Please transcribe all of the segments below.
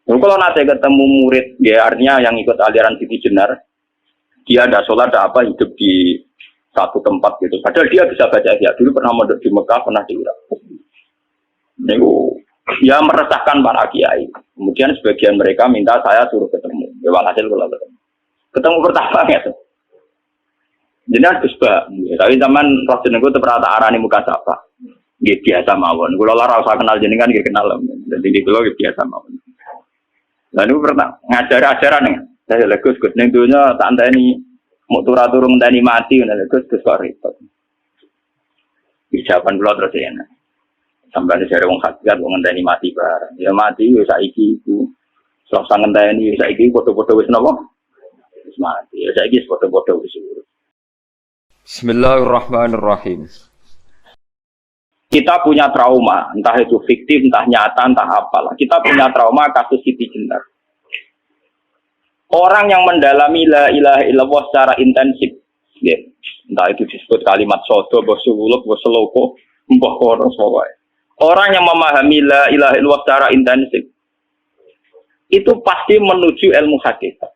Kalau nanti ketemu murid, ya artinya yang ikut aliran Siti Jenar, dia ada sholat, ada apa, hidup di satu tempat gitu. Padahal dia bisa baca Ihya. Dulu pernah mondok di Mekah, pernah di Irak. Itu ya meresahkan para kiai. Kemudian sebagian mereka minta saya suruh ketemu. Ya hasil kalau ketemu. Ketemu pertama ya. Jadi Gus Ba, tapi zaman roh jenengku itu pernah tak arani muka sapa. Nggih biasa mawon. Kula ora usah kenal jenengan nggih kenal. Dadi di kula biasa mawon. Lah niku pernah ngajar-ajaran ning. Saya Gus ning donya tak anteni mau turun ngenteni mati ngono Gus kok repot. Ucapan kula terus enak. Sampai jare wong hakikat wong ngenteni mati bareng. Ya mati yo saiki iku. Ora ngenteni saiki padha-padha wis napa? Wis mati. Ya saiki wis padha-padha wis urip. Bismillahirrahmanirrahim. Kita punya trauma, entah itu fiktif, entah nyata, entah apalah. Kita punya trauma kasus Siti Jenar. Orang yang mendalami la ilaha illallah secara intensif, ya, entah itu disebut kalimat sodo, bosuluk, boseloko, mbah kono pokoknya. Orang yang memahami la ilaha illallah secara intensif, itu pasti menuju ilmu hakikat.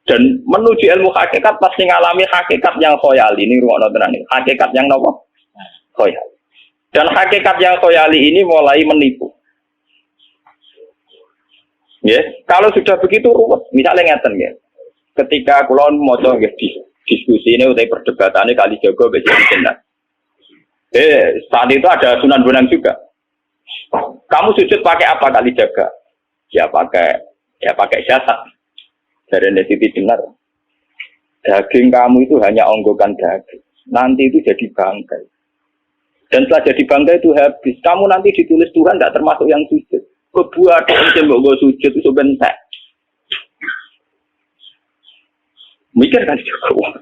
Dan menuju ilmu hakikat pasti ngalami hakikat yang khoyali. Ini ruang tenan ini. Hakikat yang apa? Khoyali. Dan hakikat yang khoyali ini mulai menipu. Ya, kalau sudah begitu ruwet. Misalnya ngeten ya. Ketika kula maca nggih diskusi ini utai perdebatannya kali jago bejo Jenar. Saat itu ada Sunan Bonang juga. Kamu sujud pakai apa kali jaga? Ya pakai jasad. Dari Siti Jenar, daging kamu itu hanya onggokan daging. Nanti itu jadi bangkai. Dan setelah jadi bangkai itu habis. Kamu nanti ditulis Tuhan tidak termasuk yang sujud. Kebuat yang gue sujud itu sebentar. Mikir kan juga.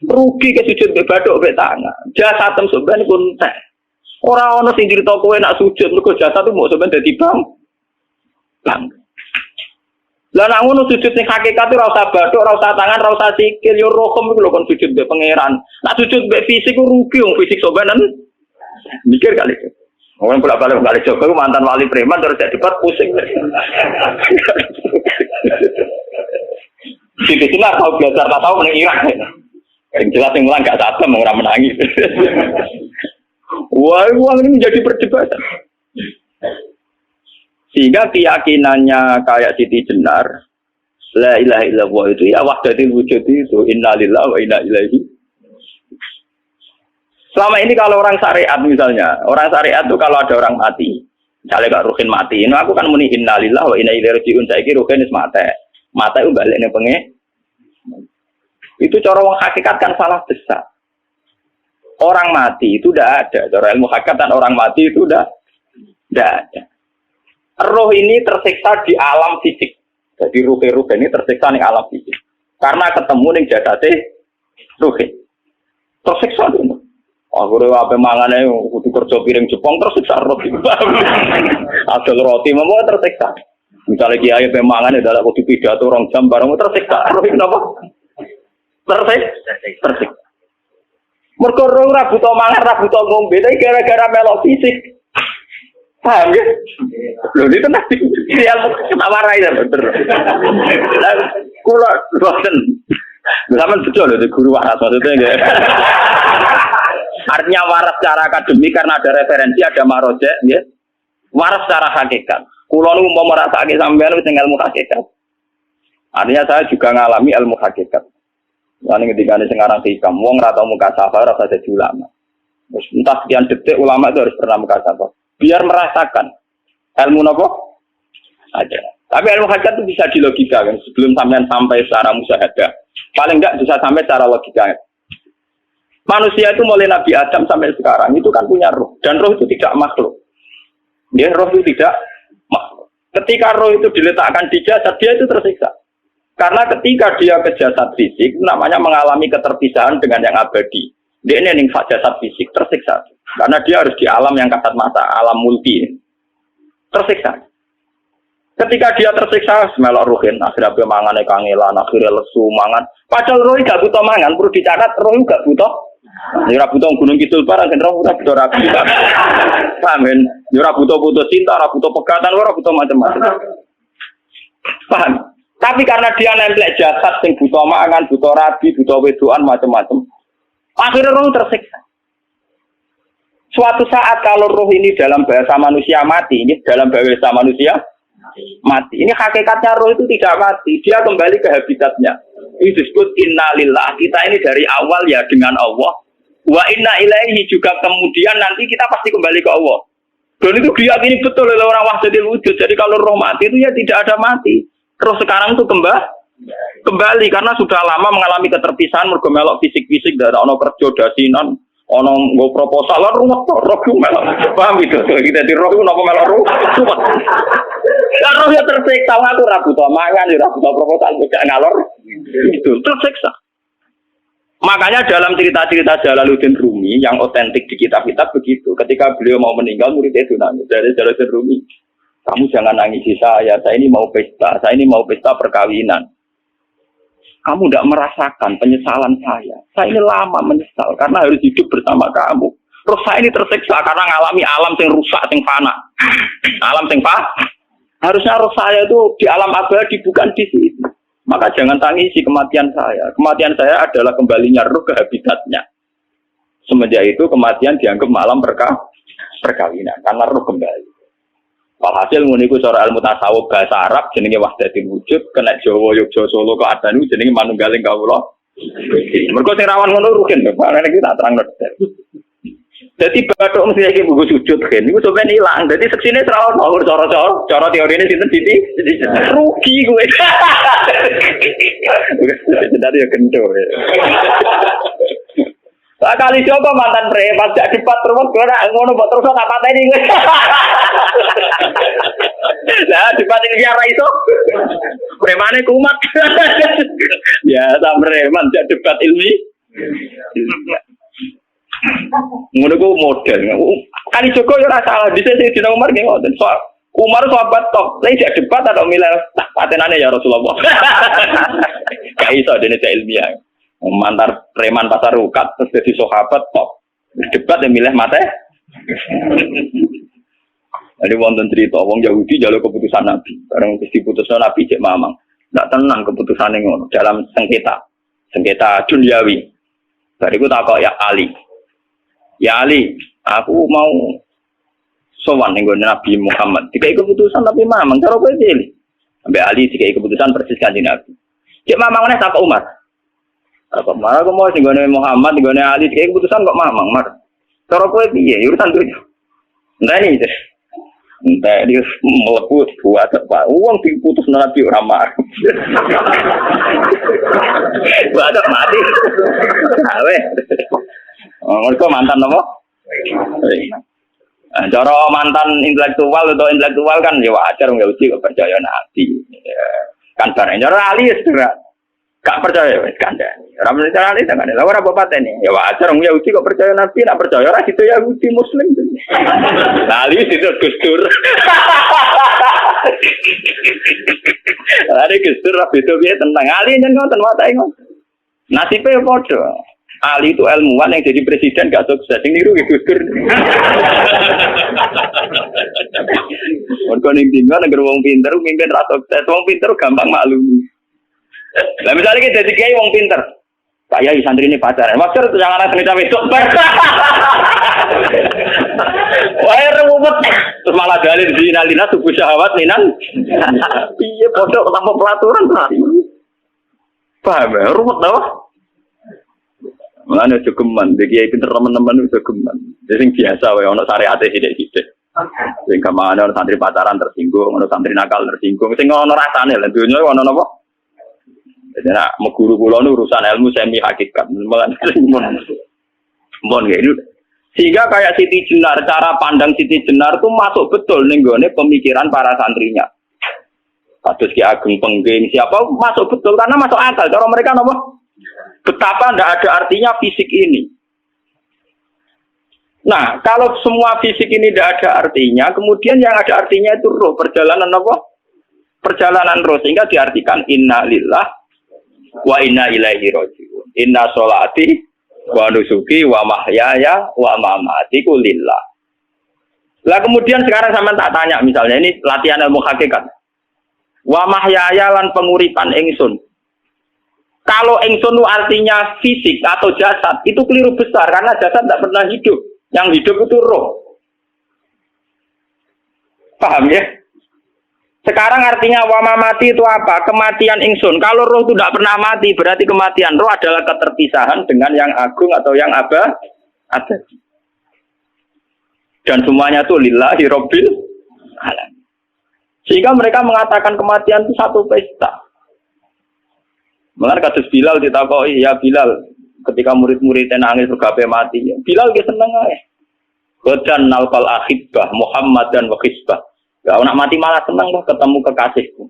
Rugi ke sujud ke badok ke tangan. Jasa tem sebenarnya pun tak. Orang-orang sing cerita kowe nak sujud, mergo jasa itu mau sebenarnya dadi bang. Lah nek ngono sujud ning hakikat ora usah bathuk, ora usah tangan, ora usah sikil, yo rohom iku lho kon sujud mbek pangeran. Nek sujud mbek fisik ku rugi wong fisik sobanan. Mikir kali. Wong bolak-balik kali Joko mantan wali preman terus jadi debat pusing. Siti Jenar tahu belajar tak tahu ning Irak. Yang jelas yang mulang gak satem ora menangis. Wah, uang ini menjadi perdebatan. Sehingga keyakinannya kayak Siti Jenar, la ilaha illallah itu ya wahdatul wujud itu innalillahi wa inna ilaihi. Selama ini kalau orang syariat misalnya, orang syariat itu kalau ada orang mati, misalnya Kak Ruhin mati, ini aku kan muni innalillahi wa inna ilaihi raji'un, saiki Ruhin wis mati. Mati itu balik ning pengen. Itu cara wong hakikat kan salah besar. Orang mati itu tidak ada, cara ilmu hakikat orang mati itu tidak ada. Roh ini tersiksa di alam fisik. Jadi ruh ini tersiksa di alam fisik. Karena ketemu ning jasate ruh. Tersiksa itu. Aku apa mangane kudu kerja piring Jepang tersiksa roti. Asal roti mau tersiksa. Misalnya kiai pemangan adalah kudu pidato 2 jam bareng tersiksa. Roh kenapa? Tersiksa. Mergo roh ra buta mangan, ra buta ngombe, gara-gara melok fisik. Paham ya? Loh itu nanti dia ketawarai ya bener. Kula boten. Zaman betul loh guru waras maksudnya ya. Artinya waras secara akademik karena ada referensi, ada marojek ya. Waras secara hakikat. Kula nu mau merasake sampean wis ilmu hakikat. Artinya saya juga ngalami ilmu hakikat. Lan ketika sekarang hikam wong ra tau muka safar rasa jadi ulama. Terus entah sekian detik ulama itu harus pernah muka safar. Biar merasakan ilmu nopo aja. Tapi ilmu hakikat itu bisa dilogikakan sebelum sampai secara musyahadah. Paling enggak bisa sampai secara logika. Manusia itu mulai Nabi Adam sampai sekarang itu kan punya roh dan roh itu tidak makhluk. Dia roh itu tidak makhluk. Ketika roh itu diletakkan di jasad dia itu tersiksa. Karena ketika dia ke jasad fisik namanya mengalami keterpisahan dengan yang abadi. Dia ini jasad fisik tersiksa. Karena dia harus di alam yang kasat mata, alam multi. Tersiksa. Ketika dia tersiksa, semelok ruhin, akhirnya dia mangannya kangelan, akhirnya lesu, mangan. Padahal roh gak butuh mangan, perlu dicatat, roh gak butuh. Nyurah butuh gunung kidul barang, roh gak butuh ragu. Paham kan? Nyurah butuh cinta, butuh pegatan, roh butuh macam-macam. Paham? Tapi karena dia nemplek jasad sing buta mangan, buta rabi, buta wedoan macam-macam. Akhirnya roh tersiksa. Suatu saat kalau roh ini dalam bahasa manusia mati, ini dalam bahasa manusia mati. Ini hakikatnya roh itu tidak mati, dia kembali ke habitatnya. Ini disebut innalillah. Kita ini dari awal ya dengan Allah. Wa inna ilaihi juga kemudian nanti kita pasti kembali ke Allah. Dan itu diyakini betul oleh orang wahdatul wujud. Jadi kalau roh mati itu ya tidak ada mati. Roh sekarang itu kembali karena sudah lama mengalami keterpisahan mergo melok fisik-fisik dari ono kerja dasinan, ono nggo proposal lan ruwet to roh melok. Paham itu? Kita di roh itu napa melok ruwet. Lah roh ya tersiksa aku ra butuh mangan, ra butuh proposal gak ngalor. Itu tersiksa. Makanya dalam cerita-cerita Jalaluddin Rumi yang otentik di kitab-kitab begitu. Ketika beliau mau meninggal, muridnya itu nangis dari Jalaluddin Rumi. Kamu jangan nangisi saya ini mau pesta perkawinan. Kamu tidak merasakan penyesalan saya. Saya ini lama menyesal karena harus hidup bersama kamu. Terus saya ini tersiksa karena mengalami alam yang rusak, yang fana. Alam yang fana. Harusnya roh saya itu di alam abadi bukan di sini. Maka jangan tangisi kematian saya. Kematian saya adalah kembalinya roh ke habitatnya. Semenjak itu kematian dianggap malam perkawinan karena roh kembali. Walhasil muniku cara ilmu tasawuf bahasa Arab jenenge wahdatul wujud, kena Jawa Yogyakarta Solo kok adane jenenge manunggaling kawula. Mergo sing rawan ngono rugen, Pak. Nek tak terangno. Dadi bathuk mesti iki buku sujud kan niku sampeyan ilang. Dadi seksine rawan ngawur cara teorine sinten Siti rugi kowe. Dadi ya kento. Kali coba mantan preman jak dipat terus ora ngono mbok terus tak pateni kowe. Lah dipat iki ora iso. Premane kumat. Ya ta preman jak debat ilmi. Ngono ku model. Kali Joko yo ora salah dhisik Dina Umar nggih ngoten. Soal Umar sahabat top. Lha jak debat atau milih patenane ya Rasulullah. Kayak iso dene ilmiah. Mantar preman pasar rukat terus jadi sahabat top. Debat yang milih mate. Jadi wonten cerita wong Yahudi jaluk keputusan Nabi. Bareng wis diputusno Nabi cek mamang. Ndak tenang keputusane ngono dalam sengketa duniawi. Bariku takok ya Ali. Ya Ali, aku mau sowan ning Nabi Muhammad. Dikai keputusan tapi mamang cara kowe pilih. Sampai Ali dikai keputusan persis kanjeng Nabi. Cek mamang meneh takok Umar. Apa marah aku mau singgone Muhammad, singgone Ali, kayak keputusan kok mamang mar. Cara kowe piye? Urusan dunya. Entah ini. Entah dia melepuh buat apa? Uang diputus Nabi ora mar. Badak mati. Awe. Mereka mantan apa? Cara mantan intelektual kan ya wajar nggak uji kok percaya Nabi. Kan bareng cara Ali ya sudah. Gak percaya wis kandhani. Ora percaya ali tenan. Lah ora bapatene. Ya wajar wong Yahudi kok percaya Nabi, nak percaya ora itu Yahudi Muslim. Ali itu Gusdur. Ali Gusdur ra beda piye tentang Ali nyen ngoten watake ngoten. Nasibe padha. Ali itu ilmuwan yang jadi presiden gak sukses. Sing niru ki Gusdur. Mergo ning dinggo negara wong pinter mimpin ra sukses. Wong pinter gampang maklumi. Lah misalnya kita jadi kiai wong pinter, kayak santri ini pacaran, maksud jangan anak cerita besok. Wah ruwet, terus malah dalil dinalina tubuh syahwat ninan. Iya bodoh tanpa pelaturan berarti. Paham ya, ruwet dah. Mana jogeman, jadi kiai pinter teman-teman itu jogeman. Jadi biasa, wae ono syariat sidik-sidik. Sing kamane ono santri pacaran tersinggung, ono santri nakal tersinggung, sing ono rasane lha dunya ono napa? Jadi nak guru kula nu urusan ilmu semi hakikat, mon gitu. Sehingga kayak Siti Jenar, cara pandang Siti Jenar itu masuk betul ning gone pemikiran para santrinya. Kados Ki Ageng Pengging siapa masuk betul karena masuk akal. Cara mereka napa? Betapa ndak ada artinya fisik ini. Nah, kalau semua fisik ini tidak ada artinya, kemudian yang ada artinya itu roh, perjalanan apa? Perjalanan roh, sehingga diartikan inna lillah wa inna ilaihi raji'un. Inna sholati wa nusuki wa mahyaya wa mamatiku lillah. Lah kemudian sekarang saya tak tanya misalnya ini latihan ilmu hakikat. Wa mahyaya lan penguripan ingsun. Kalau ingsun itu artinya fisik atau jasad, itu keliru besar karena jasad tidak pernah hidup. Yang hidup itu roh. Paham ya? Sekarang artinya wama mati itu apa? Kematian ingsun. Kalau roh itu tidak pernah mati, berarti kematian roh adalah keterpisahan dengan yang agung atau yang abadi. Dan semuanya itu lillahi rabbil alamin. Sehingga mereka mengatakan kematian itu satu pesta. Mengenai kasus Bilal ditakoi, ya Bilal, ketika murid-muridnya nangis bergapai mati, ya Bilal dia seneng aja. Godan nalpal akhibah Muhammad dan wakisbah. Ya, nak mati malah senang loh ketemu kekasihku.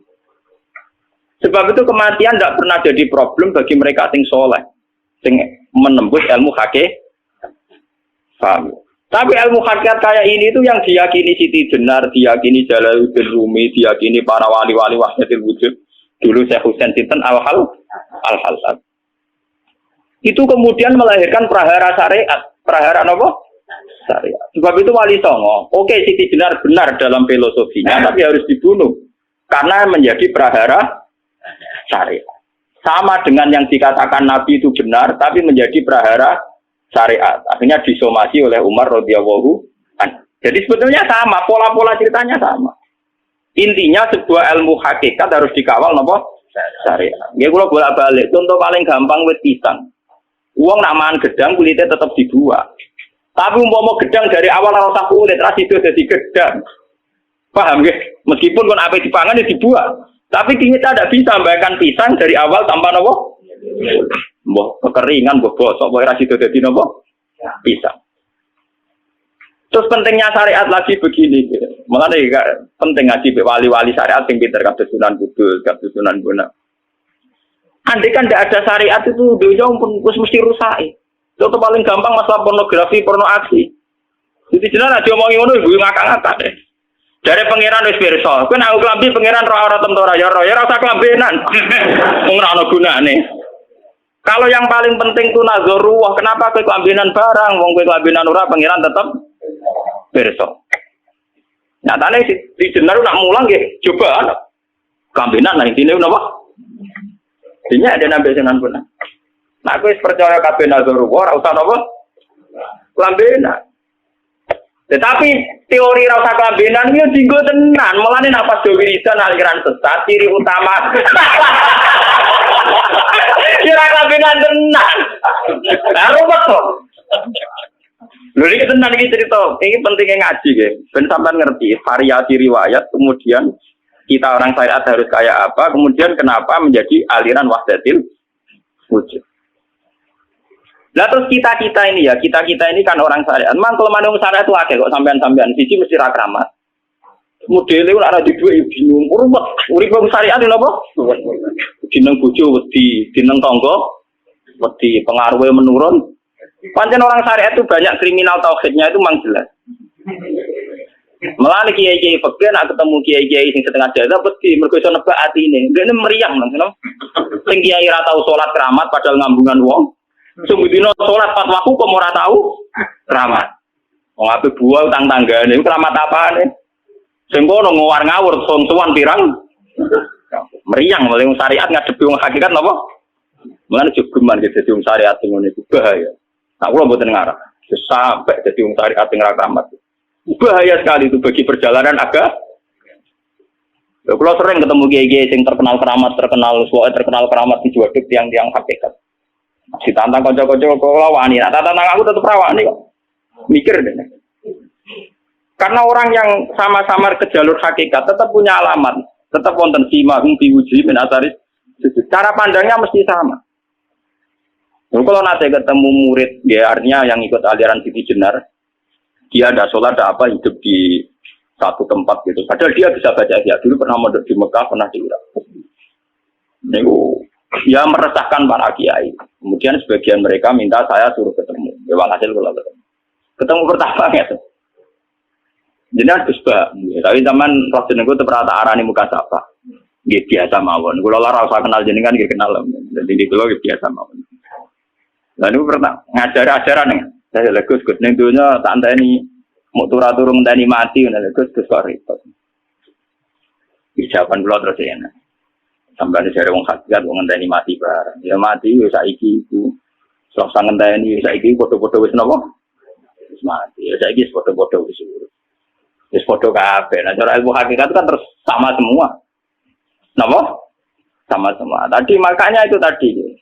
Sebab itu kematian tidak pernah jadi problem bagi mereka sing soleh, sing menembus ilmu hakikat. Paham? Tapi ilmu hakikat kayak ini itu yang diyakini Siti Jenar, diyakini Jalaluddin Rumi, diyakini para wali-wali wahdatul wujud. Dulu Syekh Husain Sinten Al-Halal. Itu kemudian melahirkan prahara syariat. Prahara apa? Syariat. Sebab itu Wali Songo, oke Siti Jenar benar dalam filosofinya, tapi harus dibunuh karena menjadi prahara syariat. Sama dengan yang dikatakan Nabi itu benar, tapi menjadi prahara syariat. Akhirnya disomasi oleh Umar radhiyallahu anhu. Jadi sebetulnya sama, pola-pola ceritanya sama. Intinya sebuah ilmu hakikat harus dikawal napa? Syariat. Nggih kula bolak-balik, contoh paling gampang wit pisang. Wong nak mangan gedang kulitnya tetap dibuat. Tapi umpama gedang dari awal ora usah kulit, ra sido dadi gedang. Paham nggih? Meskipun kon ape dipangan ya dibuat. Tapi kita tidak bisa membayangkan pisang dari awal tanpa napa? Mbah kekeringan, mbah bosok, mbah ra sido dadi napa? Pisang. Terus pentingnya syariat lagi begini, makanya penting ngaji wali-wali syariat yang pinter kados Sunan Kudus, kados Sunan Bonang. Andai kan tidak ada syariat itu dunia pun mesti rusak. Contoh paling gampang masalah pornografi, porno aksi. Jadi jenar aja omongi ngono ibu ngakak-ngakak deh. Dari pangeran wis pirsa, kowe nek klambi pangeran ora tentu ya ora usah klambenan. Wong ora ana gunane. Kalau yang paling penting ku nazarullah, kenapa kowe klambenan barang? Wong kowe klambenan ora pangeran tetep pirsa. Nyatane di jenar nak mulang nggih coba klambenan lah intine napa? Dinya ada nabi Sunan Bonang. Nah, aku percaya kabeh nazarullah ora usah napa? Klambenan. Tetapi teori ora usah klambenan yo dinggo tenan. Mulane nek pas do wiridan aliran sesat ciri utama. Kira klambenan tenan. Lah ruwet to. Lho iki tenan iki cerita. Iki pentingnya ngaji nggih. Ben sampean ngerti variasi riwayat kemudian kita orang syariat harus kayak apa, kemudian kenapa menjadi aliran wahdatil wujud. Nah terus kita ini ya, kita ini kan orang syariat. Memang kelemahan orang syariat itu akeh kok sampean-sampean. Siji mesti ra kramat. Modele ora di duwe bingung. Urut urip wong syariat lho apa? Dineng bojo wedi, dineng tangga wedi, pengaruhe menurun. Pancen orang syariat itu banyak kriminal tauhidnya itu memang jelas. Malah kiai-kiai peke nak ketemu kiai-kiai sing setengah jaga wedi mergo iso nebak atine. Dene meriang nang. Sing kiai ra tau salat keramat padahal ngambungan wong. Sungguh dino sholat pas waktu kok ora tahu keramat. Wong ape buah utang tanggane iku keramat apane? Sing kono ngawur ngawur son-sowan pirang meriang oleh syariat ngadepi wong hakikat napa? Mulane jogeman gitu dadi wong syariat ngono iku bahaya. Tak kula mboten ngarep. Sampai dadi wong syariat sing ra keramat. Bahaya sekali itu bagi perjalanan agama. Kalau sering ketemu kiai-kiai yang terkenal keramat di Juwaduk tiang-tiang hakikat. Ditantang kocok-kocok kalau wani, nah tantang aku tetap rawani kok. Mikir deh. Karena orang yang sama-sama ke jalur hakikat tetap punya alamat, tetap wonten sima biwuji min asaris. Cara pandangnya mesti sama. Kalau nanti ketemu murid, ya artinya yang ikut aliran Siti Jenar, dia ada sholat, ada apa, hidup di satu tempat gitu. Padahal dia bisa baca ya. Dulu pernah mondok di Mekah, pernah di Irak. Dia meresahkan para kiai. Kemudian sebagian mereka minta saya suruh ketemu. Ya hasil kalau ketemu. Ketemu pertama ya. Jadi harus bah. Tapi zaman roh jenengku itu pernah tak arani muka sapa. Dia biasa mawon. Kalau lara usah kenal jenengan dia kenal. Jadi di kulo biasa mawon. Lalu pernah ngajar ajaran nih. Saya legus gus neng dunia tak enteni mau turun enteni mati. Legus kok repot. Jawaban kula terus ya. Sampai ada wong hakikat wong ngenteni mati bareng. Ya mati wis saiki iku. Sok ngenteni saiki padha-padha wis napa? Wis mati. Ya saiki wis padha-padha wis urip. Wis padha kabeh. Nah cara ilmu hakikat kan terus sama semua. Napa? Sama semua. Tadi makanya itu tadi.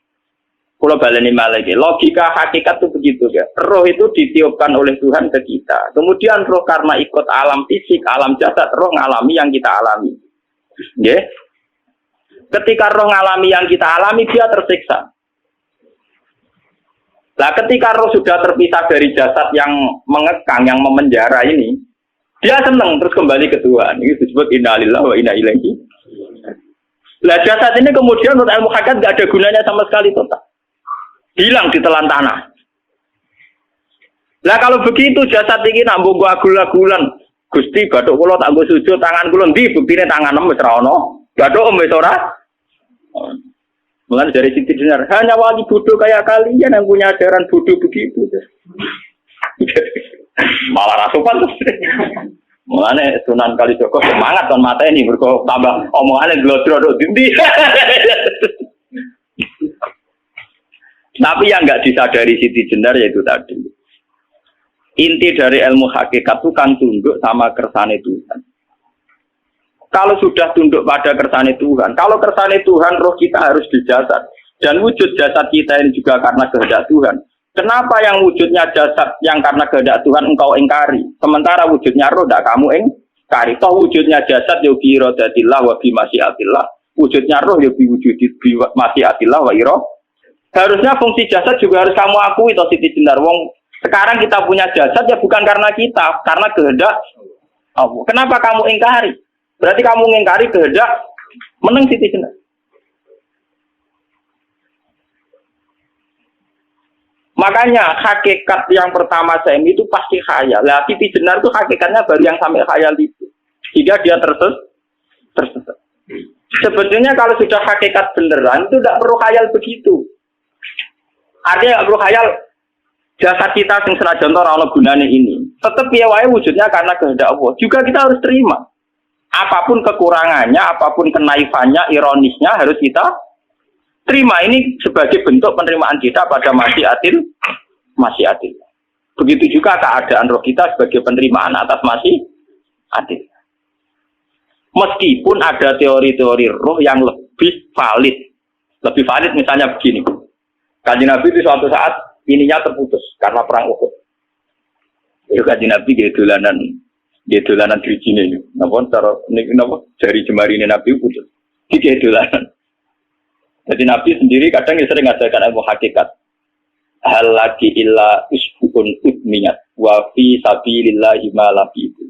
Kalau baleni malaikat, logika hakikat itu begitu ya. Roh itu ditiupkan oleh Tuhan ke kita. Kemudian roh karena ikut alam fisik, alam jasad, roh ngalami yang kita alami. Ya. Ketika roh ngalami yang kita alami, dia tersiksa. Nah, ketika roh sudah terpisah dari jasad yang mengekang, yang memenjara ini, dia senang terus kembali ke Tuhan. Ini disebut inna lillahi wa inna ilaihi. Nah, jasad ini kemudian menurut ilmu hakikat tidak ada gunanya sama sekali total. Hilang di telan tanah. Nah kalau begitu jasad ini nak mbok agul-agulan. Gusti bathuk kula tak nggo sujud tangan kula ndi buktine tangan wis ra ono. Bathuk wis ora. Mulane dari Siti Jenar, hanya wali bodoh kayak kalian yang punya ajaran bodoh begitu. Malah rasupan terus. Mulane Sunan Kalijaga semangat kon mateni mergo tambah omongane glodro ndi. Tapi yang nggak disadari Siti Jenar yaitu tadi. Inti dari ilmu hakikat itu kan tunduk sama kersane Tuhan. Kalau sudah tunduk pada kersane Tuhan, kalau kersane Tuhan roh kita harus di jasad. Dan wujud jasad kita ini juga karena kehendak Tuhan. Kenapa yang wujudnya jasad yang karena kehendak Tuhan engkau ingkari? Sementara wujudnya roh tidak kamu ingkari. Toh wujudnya jasad ya bi iradatillah wa bi masyiatillah. Wujudnya roh ya bi wujudi bi masyiatillah wa iradatillah. Harusnya fungsi jasad juga harus kamu akui toh Siti Jenar. Wong sekarang kita punya jasad ya bukan karena kita, karena kehendak Allah. Kenapa kamu ingkari? Berarti kamu ingkari kehendak meneng Siti Jenar. Makanya hakikat yang pertama saya itu pasti khayal. Lah Siti Jenar itu hakikatnya baru yang sampai khayal itu. Sehingga dia tersesat. Sebetulnya kalau sudah hakikat beneran itu tidak perlu khayal begitu. Artinya perlu khayal jasad kita yang senajan ora ana gunane ini. Tetap ya wae wujudnya karena kehendak Allah. Juga kita harus terima. Apapun kekurangannya, apapun kenaifannya, ironisnya harus kita terima. Ini sebagai bentuk penerimaan kita pada masyiatil. Begitu juga keadaan roh kita sebagai penerimaan atas masyiatil. Meskipun ada teori-teori roh yang lebih valid. Lebih valid misalnya begini. Kanjeng Nabi itu suatu saat ininya terputus karena perang Uhud. Itu Kanjeng Nabi dia dolanan drijine ini. Napa cara niki napa jari jemari ini Nabi putus. Iki dolanan. Jadi Nabi sendiri kadang sering ngajarkan ilmu hakikat. Hal lagi illa isbun udmiyat wa fi sabilillahi ma labidu.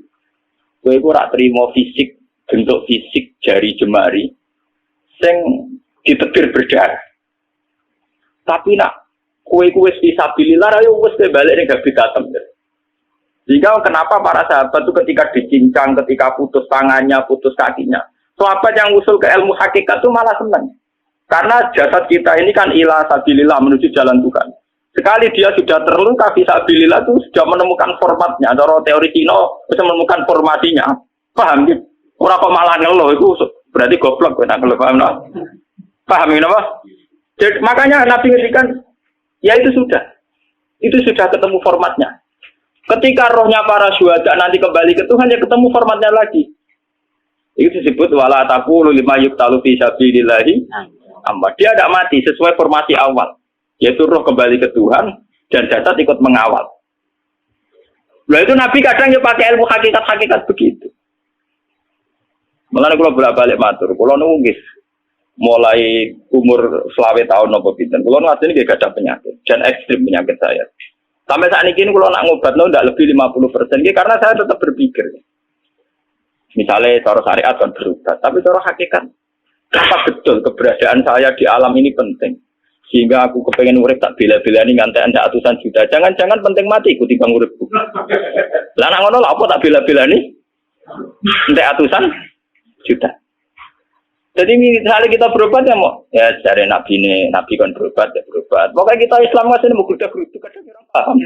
Kowe ora trimo fisik bentuk fisik jari jemari sing ditebir berdarah. Tapi nak kue fisabilillah ayo wis balik ning Gabi Katem. Jika kenapa para sahabat itu ketika dicincang, ketika putus tangannya, putus kakinya, sahabat yang usul ke ilmu hakikat itu malah senang. Karena jasad kita ini kan ila sabilillah menuju jalan Tuhan. Sekali dia sudah terluka fisabilillah itu sudah menemukan formatnya. Cara teori Cina bisa menemukan formasinya. Paham gitu? Orang kok malah ngeluh itu berarti goblok nak ngeluh, paham no? Paham ini apa? Jadi, makanya Nabi ngertikan, ya itu sudah ketemu formatnya. Ketika rohnya para syuhada nanti kembali ke Tuhan, ya ketemu formatnya lagi. Itu disebut wala taqulu lima yuqtalu fi sabilillahi amma. Dia tidak mati sesuai formasi awal, yaitu roh kembali ke Tuhan dan jasad ikut mengawal. Nah itu Nabi kadang ya pakai ilmu hakikat begitu. Mulane kula bolak-balik matur, kula nunggis mulai umur 20 tahun nopo pinten. Kula asline nggih gadah penyakit dan ekstrim penyakit saya. Sampai saat ini kula nak ngobatno ndak lebih 50%. Nggih karena saya tetap berpikir. Misalnya cara syariat kan berobat, tapi cara hakikat apa betul keberadaan saya di alam ini penting. Sehingga aku kepengen urip tak bela-belani ngantek andak atusan juta. Jangan-jangan penting mati ikut timbang uripku. Lah nak ngono lha apa tak bela-belani? Andak atusan juta. Jadi misalnya kita berobat ya mau, ya dari nabi kan berobat ya berobat. Pokoknya kita Islam masih mau geruduk kadang orang paham.